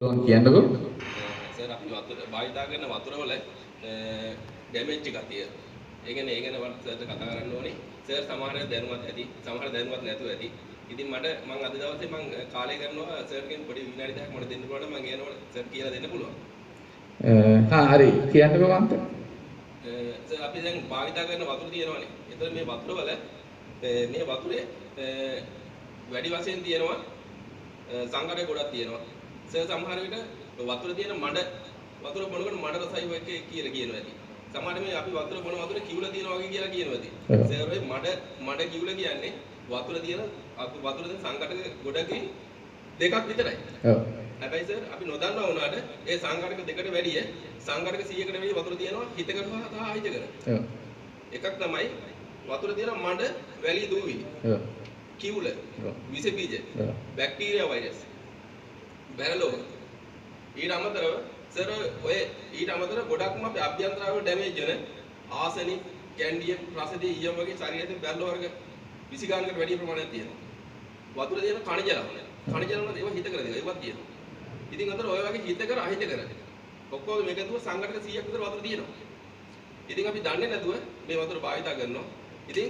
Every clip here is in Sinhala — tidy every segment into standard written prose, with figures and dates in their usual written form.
කියන්නකෝ. සර් අපි වතුර භාවිතා කරන වතුර වල ඩැමේජ් එකක් තියෙනවා. ඒ කියන්නේ ඒ ගැන වත් සර්ට කතා කරන්න ඕනේ. සර් සමහර දැනුවත් ඇති, සමහර දැනුවත් නැතුව ඇති. ඉතින් මම අද දවසේ මම කාලය කරනවා සර්ගෙන් පොඩි විනාඩි 10ක් මට දෙන්න පුළුවන් මම කියනකොට සර් කියලා දෙන්න පුළුවන්. හරි කියන්නකෝ මන්ත. සර් අපි දැන් භාවිතා කරන වතුර තියෙනවානේ. එතකොට මේ වතුර වල මේ වතුරේ වැඩි වශයෙන් තියෙනවා සංඝටක ගොඩක් තියෙනවා. සර් සමහර විට වතුර තියෙන මඩ වතුර බොනකොට මඩ රසයි වගේ කියලා කියනවා ඇති. සමහර මේ අපි වතුර බොන වතුර කිවුල තියෙනවා වගේ කියලා කියනවා ඇති. සර් ඔය මඩ කිවුල කියන්නේ වතුර තියෙන වතුර තියෙන සංඝටක ගොඩකින් දෙකක් විතරයි. ඔව්. හැබැයි සර් අපි නොදන්නවා වුණාට ඒ සංඝටක දෙකට වැඩිය සංඝටක 100කට වැඩිය වතුර තියෙනවා හිතකට සහ අහිතකට. ඔව්. එකක් තමයි වතුර තියෙන මඩ වැලි දූවිලි. ඔව්. කිවුල. ඔව්. විස බීජ. ඔව්. Bacteria virus. බැරලෝග. ඊට අමතරව සර් ඔය ඊට අමතරව ගොඩක්ම අපේ අභ්‍යන්තරාව ඩැමේජ් වෙන ආසනික්, කැන්ඩියම්, රසදී ඊයම් වගේ ශරීරයේ බැරලෝ වර්ග 20 ගානකට වැඩි ප්‍රමාණයක් තියෙනවා. වතුර තියෙන කණජ ලවණ. කණජ ලවණ ඒවා හිත කර දෙනවා. ඒවත් තියෙනවා. ඉතින් අතර ඔය වගේ හිත කර අහිත කර. ඔක්කොම මේකතුව සංඝටක 100ක් විතර වතුර තියෙනවා. ඉතින් අපි දන්නේ නැතුව මේ වතුර භාවිතා කරනවා. ඉතින්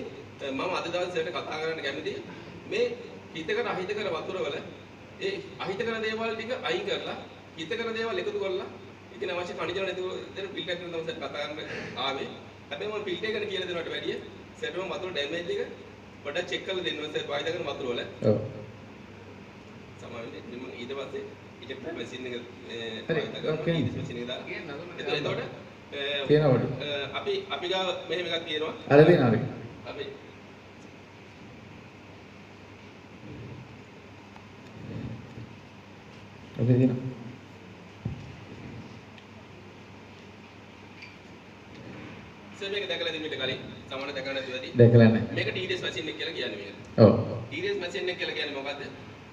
මම අද දවසේ සර්ට කතා කරන්න කැමතියි මේ හිත කර අහිත කර වතුර වල ඒ අහිත කරන දේවල් ටික අයින් කරලා හිත කරන දේවල් එකතු කරලා ඉතින් අවශ්‍ය කණිජ නැතිව දෙන ෆිල්ටර් කරන තමයි සර් කතා කරන්න ආවේ. හැබැයි මම ෆිල්ටර් ගැන කියලා දෙනවට වැඩිය සර්ටම වතුර ඩැමේජ් එක පොඩ්ඩක් චෙක් කරලා දෙන්න සර් භාවිත කරන වතුර වල. ඔව්. සමහරවිට මම ඊට පස්සේ ඉජෙක්ටර් මැෂින් එක හරි. ඕකේ. මැෂින් එක දාලා එතකොට තියෙනවලු. අපි ගාව මෙහෙම එකක් තියෙනවා. අර තියෙනවා හරි. අපි ඔකේ තියෙනවා. සර් මේක දැකලා ඉතින් මීට කලින් සමහර දැකලා නැතුව ඇති. දැකලා නැහැ. මේක TDS මැෂින් එක කියලා කියන්නේ මේක. ඔව්. TDS මැෂින් එක කියලා කියන්නේ මොකද්ද?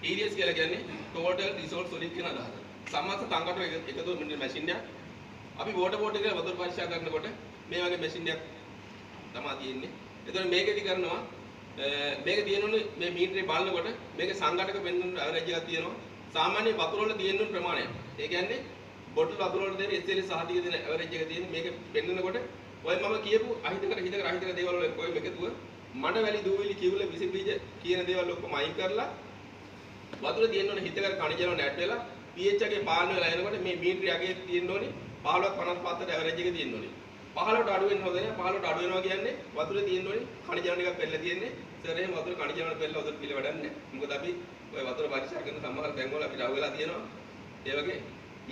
TDS කියලා කියන්නේ total resource solid කියන අදහස. සමස්ත තංගකට එකතු වෙන මැෂින් එකක්. අපි වෝටර් බෝඩ් එකේ වතුර පරීක්ෂා කරනකොට මේ වගේ මැෂින් එකක් තමයි තියෙන්නේ. එතකොට මේකෙදි කරනවා මේක තියෙනුනේ මේ මීටරේ බලනකොට මේක සංඝටක පෙන්වන ඇවරේජ් එකක් තියෙනවා. සාමාන්‍ය වතුර වල තියෙන ප්‍රමාණය. ඒ කියන්නේ බොටල් වතුර වල තියෙන SL සහතික දෙන ඇවරේජ් එක තියෙන මේක පෙන්වනකොට ඔය මම කියපු අහිතකර දේවල් වල ඔය එකතුව මඩ වැලි දූවිලි කිවුල විස බීජ කියන දේවල් ඔක්කොම අයින් කරලා වතුර තියෙන ඕනේ හිතකර කණිජ වල නැට් වෙලා pH එකේ පාලනය වෙලා එනකොට මේ මීටරේ අගේ තියෙන්න ඕනේ 15ක් 55ට ඇවරේජ් එක තියෙන්න ඕනේ 15ට අඩු වෙන්න හොඳ නැහැ 15ට අඩු වෙනවා කියන්නේ වතුරේ තියෙන්න ඕනේ කණිජ වල ටිකක් පෙළලා තියෙන්නේ සර් එහෙම වතුර කණිජ වල පෙළලා වතුර පිළ වැඩක් නැහැ මොකද අපි ඔය වතුර පරීක්ෂා කරන සමහර තැන් වල අපිට අවුලා තියෙනවා ඒ වගේ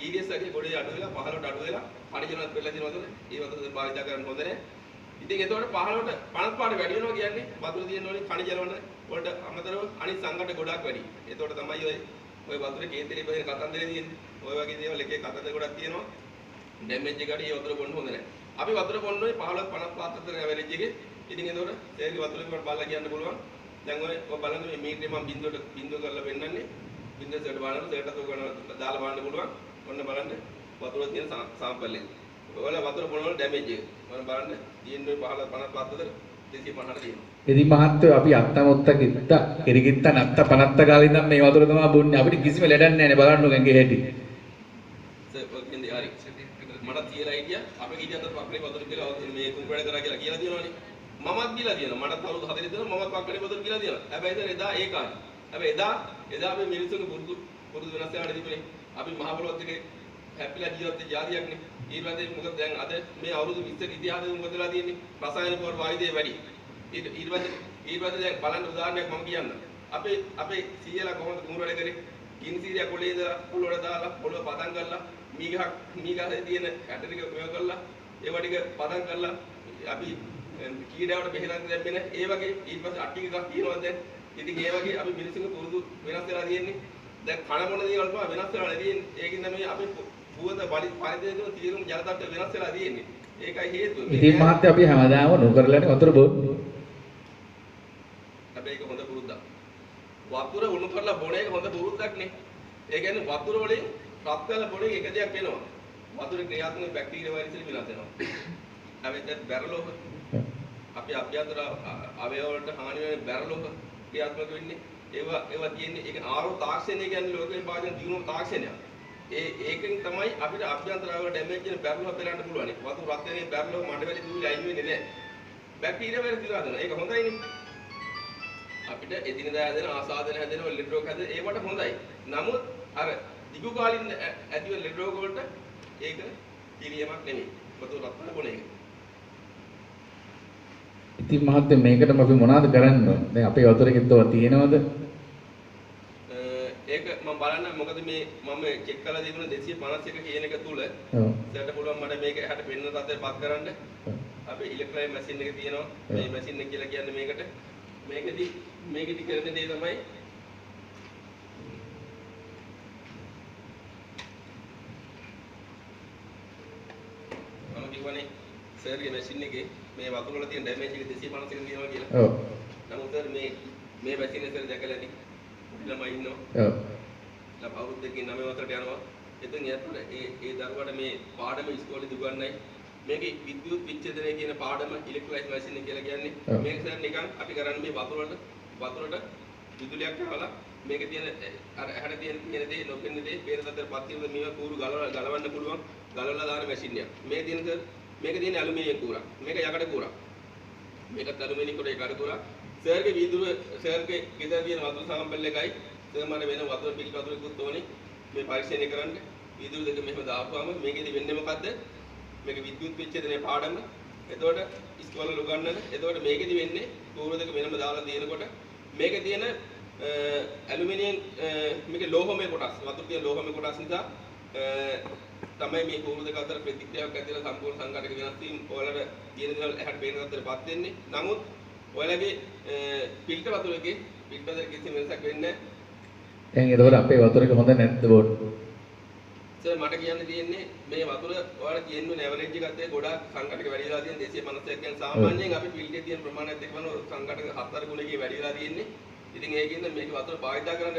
EDS එකේ ගොඩේ අඩු වෙලා 15ට අඩු වෙලා කණිජ වල පෙළලා තියෙන වතුර ඒ වතුර භාවිත කරන්න හොඳ නැහැ ඉතින් එතකොට 15ට 50 පාට වැඩි වෙනවා කියන්නේ වතුර තියෙන ඕනේ කණිජ වලට අමතරව අනිත් සංඝට ගොඩක් වැඩි. එතකොට තමයි ඔය වතුරේ කේන්දරේ බහින කතන්දරේ තියෙන්නේ. ඔය වගේ දේවල් එකේ කතන්දර ගොඩක් තියෙනවා. ඩැමේජ් එකට ඒ වතුර බොන්න හොඳ නැහැ. අපි වතුර බොන්නේ 15 50 පාට අතර ඇවරේජ් එකේ. ඉතින් එතකොට ඒකේ වතුර වල බලලා කියන්න පුළුවන්. දැන් ඔය බලන්න මේ මීටරේ මම බිඳුව කරලා පෙන්නන්නේ. බිඳුව සෙට බලන්න සෙටත් උගන දාලා බලන්න පුළුවන්. ඔන්න බලන්න වතුර තියෙන සාම්පල් එක. ඔයාලා වතුර බොන වල ඩැමේජ් එක. ඔන්න බලන්න තියෙන්නේ 15 50 පාට අතර 250ට තියෙනවා. ඉතින් මහත්තයෝ අපි අත්තමොත්ත කිත්ත කිරිකිත්ත නත්ත පනත්ත කාලේ ඉඳන් මේ වතුර තමයි බොන්නේ. අපිට කිසිම ලෙඩක් නැහැ නේ බලන්න ඕකෙන්ගේ හැටි. සර් ඔකෙන්ද හරි. මට තියලා හිටියා අපේ ගිහින් අතට පක්කේ වතුර කියලා මේ කුම් වැඩ කරා කියලා තියෙනවනේ. මමත් ගිලා තියෙනවා. මටත් අවුරුදු 4 දෙනා මමත් පක්කේ වතුර කියලා තියෙනවා. හැබැයි සර් එදා ඒ කාලේ. හැබැයි එදා මේ මිනිස්සුන්ගේ පුරුදු වෙනස් වෙනාට තිබුණේ. අපි මහ පොළොවත් එකේ හැපිලා ජීවත් වෙච්ච ජාතියක්නේ. ඊට පස්සේ මොකද දැන් අද මේ අවුරුදු 20 ඉතිහාසෙ මොකද වෙලා තියෙන්නේ? රසායනික වෛද්‍ය වැඩි. ඊට පස්සේ දැන් බලන්න උදාහරණයක් මම කියන්නම්. අපේ සීයලා කොහොමද කුඹුර වැඩ කරේ? කිනිසීරියා කොලේ ඉඳලා පොළොවට දාලා පොළොව පදම් කරලා මීගහේ තියෙන ඇට ටික මේව කරලා ඒවා ටික පදම් කරලා අපි කීඩාවට බෙහෙතක් දැම්මේ නැහැ. ඒ වගේ ඊට පස්සේ අට්ටි එකක් තියෙනවා දැන්. ඉතින් ඒ වගේ අපි මිනිස්සුන්ගේ පුරුදු වෙනස් වෙලා තියෙන්නේ. දැන් කන මොන දේවල් පවා වෙනස් වෙලා තියෙන්නේ. ඒකින්ද මේ අපි පුවත පරිදේශන තීරුම් ජලතත්ත්ව වෙනස් වෙලා තියෙන්නේ. ඒකයි හේතුව. ඉතින් මහත්තයෝ අපි හැමදාම නොකරලානේ වතුර බොන්නේ. හැබැයි ඒක හොඳ පුරුද්දක්. වතුර උණු කරලා බොන එක හොඳ පුරුද්දක් නේ. ඒ කියන්නේ වතුර වලින් රත් කරලා බොන එක දෙයක් වෙනවා. වතුරේ ක්‍රියාත්මක බැක්ටීරියා වෛරස් වලින් විනාශ වෙනවා. හැබැයි දැන් බැරලෝක අපි අභ්‍යන්තර අවයව වලට හානි වෙන බැරලෝක ක්‍රියාත්මක වෙන්නේ. ඒවා තියෙන්නේ ඒක ආරෝ තාක්ෂණය කියන්නේ ලෝකෙන් පාදන දිනුන තාක්ෂණයක්. ඒකෙන් තමයි අපිට අභ්‍යන්තරාවල ඩැමේජ් වෙන බැරලව පෙලන්න පුළුවන්. වතුර රත් වෙනේ බැරලව මඩවැලි දූවිලි අයින් වෙන්නේ නැහැ. බැක්ටීරියා වල දිලා දෙනවා. ඒක හොඳයිනේ. අපිට එදිනදා හැදෙන ආසාදන හැදෙන ලෙඩ රෝග හැදෙන ඒවට හොඳයි. නමුත් අර දිගු කාලින් ඇති වෙන ලෙඩ රෝග වලට ඒක පිළියමක් නෙමෙයි. වතුර රත් වෙන බොන එක. ඉතින් මහත්තයා මේකටම අපි මොනවද කරන්න ඕනේ? දැන් අපේ වතුරේ තව තියෙනවද? ඒක මම බලන්න මොකද මේ මම චෙක් කරලා තිබුණ 251 කියන එක තුල ඔව්. දැන් පුළුවන් මට මේක එහාට පෙන්න තත්ත්වයට පත් කරන්න. අපි ඉලෙක්ට්‍රොනික මැෂින් එක තියෙනවා. මේ මැෂින් එක කියලා කියන්නේ මේකට. මේකෙදි කරන දේ තමයි මම කියවනේ සර්ගේ මැෂින් එකේ මේ වතුර වල තියෙන ඩැමේජ් එක 251 තියෙනවා කියලා. ඔව්. නමුත් සර් මේ මැෂින් එක සර් දැකලා ඇති. ළමයි ඉන්නවා. ඔව්. ළම අවුරුද්දකින් 9 වසරට යනවා. එතෙන් යතර ඒ දරුවට මේ පාඩම ඉස්කෝලේ දුගන්නයි. මේකේ විද්‍යුත් විච්ඡේදනය කියන පාඩම ඉලෙක්ට්‍රොලයිස් මැෂින් එක කියලා කියන්නේ. මේක සර් නිකන් අපි කරන්නේ මේ වතුරට විදුලියක් යවලා මේකේ තියෙන අර ඇහැට තියෙන දේ නොපෙනෙන දේ පේන තත්ත්වයට පත් වීම මේවා කූරු ගලවන්න පුළුවන් ගලවලා දාන මැෂින් එකක්. මේ තියෙන සර් මේක තියෙන ඇලුමිනියම් කූරක්. මේක යකඩ කූරක්. මේකත් ඇලුමිනියම් කූරේ යකඩ කූරක්. සර්ගේ වීදුරුව සර්ගේ ගෙදර තියෙන වතුර සාම්පල් එකයි සර් මට වෙන වතුර පිළි වතුරකුත් ඕනේ මේ පරීක්ෂණය කරන්න. වීදුරු දෙක මෙහෙම දාපුවාම මේකෙදි වෙන්නේ මොකද්ද? මේක විද්‍යුත් විච්ඡේදනයේ පාඩම. එතකොට ඉස්කෝලේ උගන්වන. එතකොට මේකෙදි වෙන්නේ කූරු දෙක වෙනම දාලා දිනනකොට මේකේ තියෙන ඇලුමිනියම් මේකේ ලෝහමය කොටස් වතුර තියෙන ලෝහමය කොටස් නිසා තමයි මේ කූරු දෙක අතර ප්‍රතික්‍රියාවක් ඇතිවලා සම්පූර්ණ සංඝටක වෙනස් වීම ඔයාලට තියෙන දේවල් එහාට පේන තත්ත්වයටපත් වෙන්නේ. නමුත් ඔයාලගේ ෆිල්ටර් වතුර එකේ ෆිල්ටර් එකේ කිසිම වෙනසක් වෙන්නේ නැහැ. දැන් ඒකවල අපේ වතුරක හොඳ නැද්ද බෝඩ්? සර් මට කියන්න තියෙන්නේ මේ වතුර ඔයාලා කියන්නේ ඇවරේජ් එක ගත්තේ ගොඩාක් සංඝටක වැඩි වෙලා තියෙන 250ක් කියන්නේ සාමාන්‍යයෙන් අපි ෆිල්ටරේ තියෙන ප්‍රමාණයත් එක්ක බලන සංඝටක 4 ගුණයකින් වැඩි වෙලා තියෙන්නේ. ඉතින් ඒකින්ද මේක වතුර භාවිතා කරන්න